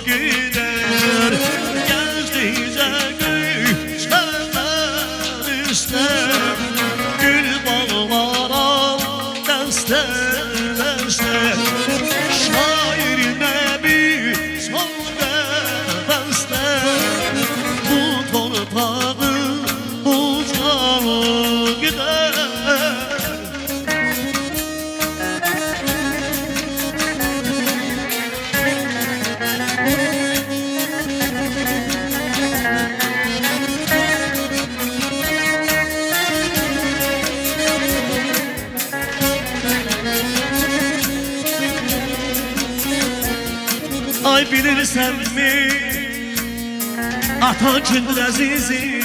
gider. Gəzdikcə göyçələr üstə, gül bağlaram dəstə-dəstə. Şair nəbi son qəbəstə, bu torpağı ucal gider. Ay bilirsən mi, atan kimdir əzizim?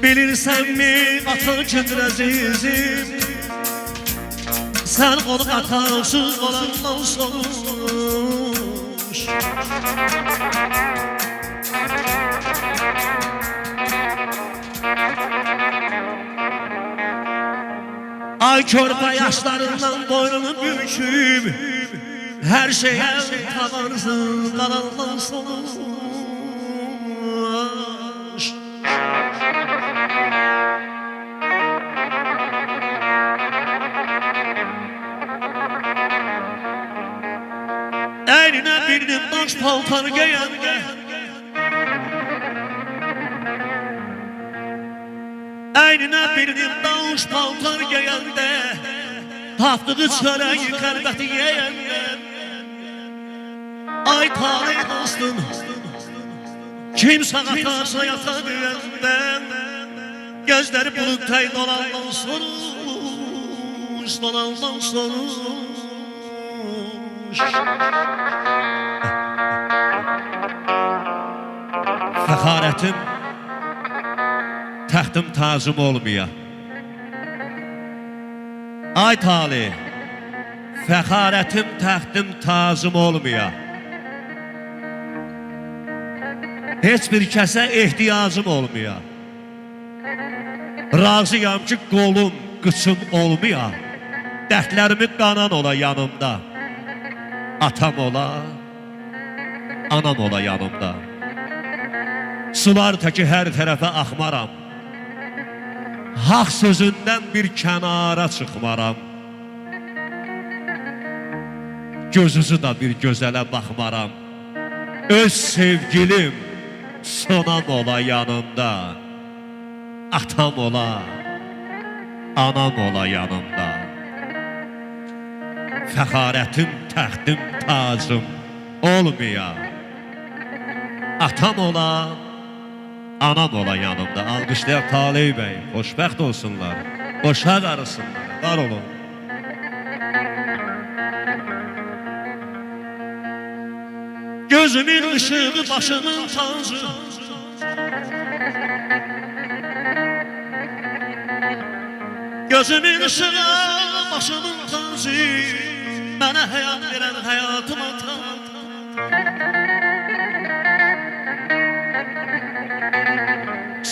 Bilirsən mi, atan kimdir əzizim? Sən onu atarsız olandan soruş. Ay körpə yaşlarından boynunu büküb, hər şeyə tavarsız qalandan soruş. Əyninə birinin daş paltarı geyəndə, əynine birinin daş paltar geyəndə, tapdığı çörəyi qərbəti yeyəndə. Ay talih dostum, kimsə qatarsa yata deyəndə, gözləri bulutay dolandan soruş, dolandan soruş. Fəxarətim təxtim tacım olmaya. Ay talih, fəxarətim təxtim tacım olmaya. Heç bir kəsə ehtiyacım olmaya. Razıyam ki qolum, qıçım olmaya. Dərdlərimi qanan ola yanımda. Atam ola, anam ola yanımda. Sular təki hər tərəfə axmaram. Haq sözündən bir kənara çıxmaram. Gözüzü da bir gözələ baxmaram. Öz sevgilim sonam ola yanımda. Atam ola, anam ola yanımda. Fəxarətim, təxtim, tacım olmaya. Atam ola, anam ola yanımda. Alqışlayaq Talih bəy, xoşbəxt olsunlar, boşa qarısınlar, var olun. Gözümün ışığı, başımın tacı, gözümün ışığı, başımın tacı, mənə həyat verən həyatıma tac.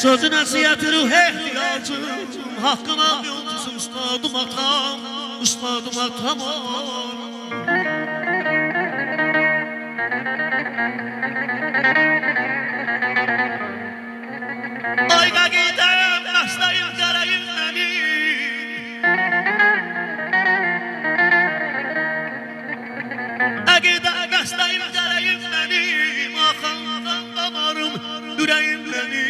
Sözü nəsiyyəti ruh ehtiyacım, haqqına yolcusun ustadım atam, ustadım atam. Ay qəqidəm, nəsləyim, qərəyim mənim. Əqidə, nəsləyim, qərəyim mənim. Axandan damarım, ürəyim mənim.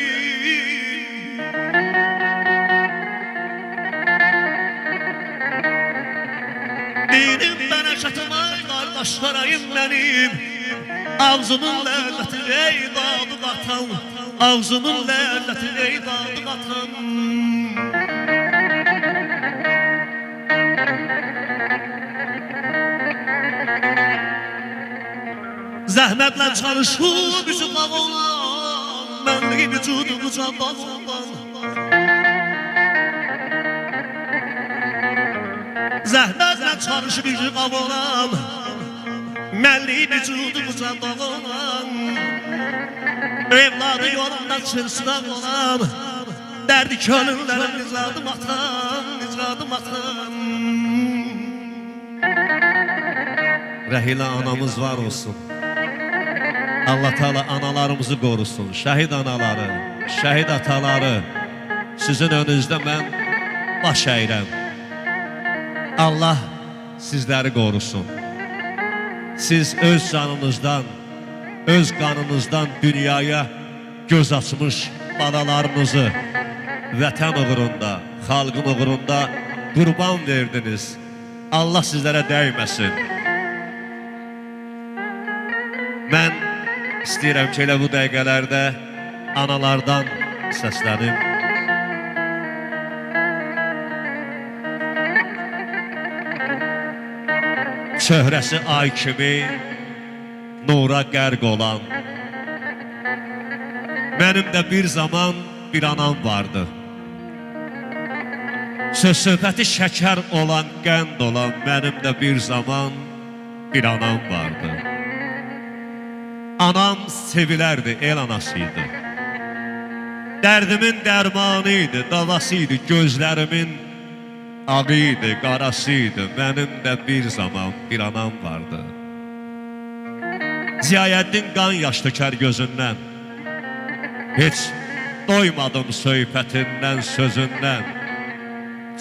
Dinim bənəşətim, ay qardaşlarayım mənim. Ağzımın ləzzəti, ey dadı qatan, ağzımın ləzzəti, ey dadı qatan. Zəhmətlə çalışıb üzü qavolan, mənliği vücudu can bağlan. Zəhmətlə çalışıb üzü qavolan, mənliği vücudu can bağlan. Evladı yolunda çırçıdan olan, Derdi könüllərə nizadım atan, nizadım atan. Rəhilə anamız var olsun. Allah Teala analarımızı qorusun. Şəhid anaları, şəhid ataları. Sizin önünüzdə mən baş əyirəm. Allah sizləri qorusun. Siz öz canınızdan, öz qanınızdan dünyaya göz açmış balalarınızı vətən uğrunda, xalqın uğrunda qurban verdiniz. Allah sizlərə dəyməsin. Mən istəyirəm ki, elə bu dəqiqələrdə analardan səslənim. Çöhrəsi ay kimi nura qərq olan, mənim də bir zaman bir anam vardı. Söz-söhbəti şəkər olan, qənd olan, mənim də bir zaman bir anam vardı. Anam sevilərdi, el anasıydı. Dərdimin dərmanıydı, davasıydı, gözlərimin ağıydı, qarasıydı. Mənim də bir zaman bir anam vardı. Ziyayəddin qan yaş tökər gözündən. Heç doymadım söhbətindən, sözündən.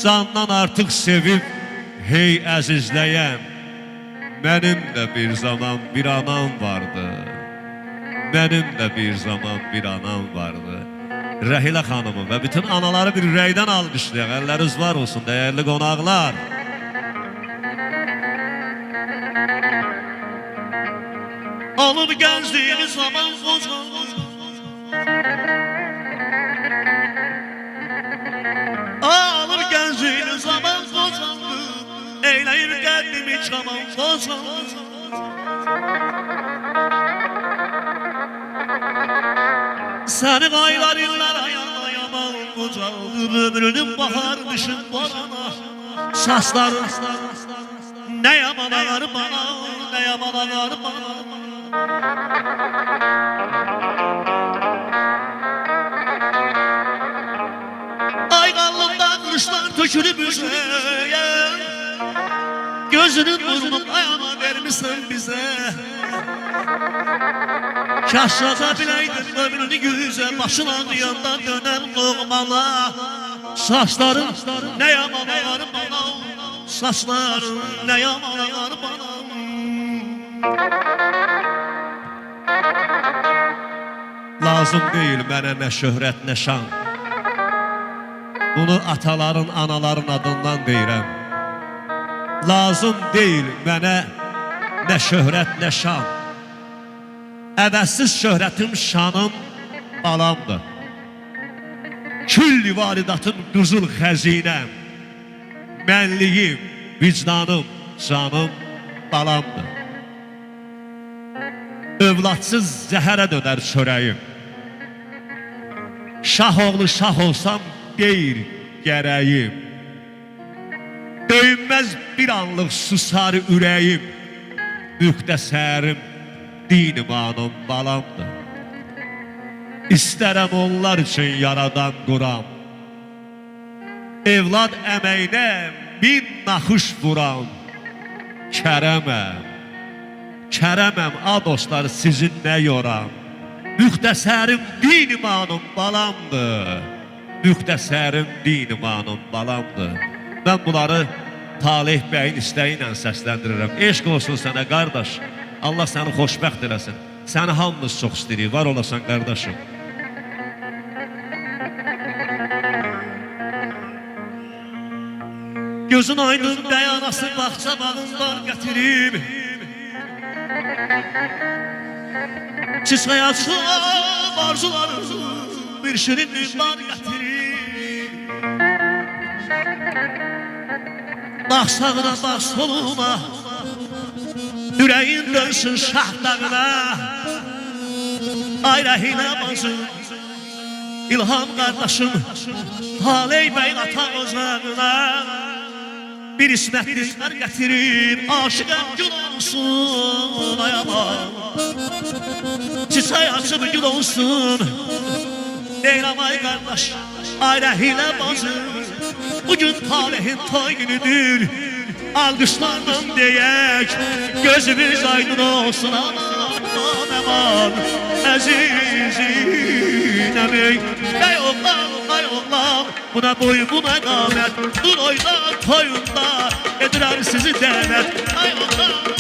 Candan artıq sevib, hey əzizləyən. Mənim də bir zaman bir anam vardı. Mənim də bir zaman bir anam vardı. Rəhilə xanımı və bütün anaları bir ürəkdən alqışlayaq. Əlləriniz var olsun, dəyərli qonaqlar. Alır gəncliğini zaman qocalır. Alır gəncliğini zaman qocalır. Eyləyir qəlbimi çaman qocalır. Səni qaylarınlara yaman qocaldır. Ömrünün bahar düşün barana. Saçların nə yaman ağar bana, nə yaman ağar bana. Ay qallımdan qırışlar tökülüb üzəyə. Gözünün burnun ayağına vermişsən bizə. Kaşrata biləydin ömrünü yüzə, başın ağrıyanda dönən loğmala. Saçların nə yaman ağar bana, saçların nə yaman ağar bana. Lazım deyil mənə nə şöhrət, nə şan. Bunu ataların, anaların adından deyirəm. Lazım deyil mənə nə şöhrət, nə şan. Əvəzsiz şöhrətim, şanım balamdır. Külli varidatım, qızıl xəzinəm. Mənliyim, vicdanım, canım balamdır. Övladsız zəhərə dönər çörəyim. Şah oğlu şah olsam deyir gərəyim. Döyünməz bir anlıq susar ürəyim. Müxtəsərim, din imanım balamdır. İstərəm onlar üçün yaradan quram. Evlad əməyinə min naxış vuram. Kərəməm, kərəməm, a dostlar sizin nə yoram. Müxtəsərim, din imanım balamdır. Müxtəsərim, din imanım balamdır. Mən bunları Talih bəyin istəyi ilə səsləndirirəm. Eşq olsun sənə qardaş. Allah səni xoşbəxt eləsin. Səni hamımız çox istəyirik. Var olasan qardaşım. Gözün aydın dayanası bağça bağından gətirib. Çiçəyə açıb arzularım bir şirin bar gətirib. Bax sağına, bax soluna, ürəyin dönsün şah dağına. Ay Rəhilə bacım, İlham qardaşım, Talih bəyin ata ocağına. Bir ismətliklər gətirib, aşıqəm gül olsun ayama. Çiçək açıb gül olsun, deyirəm ay qardaş, Ayrı hile bazı bugün tarihin toy günüdür. Alkışlardan diyek gözümüz aydın olsun. Aman aman əzizim. Ey oğlan buna boy buna qamet. Dur oyna toyunda edirər sizi dəvət. Ey oğlan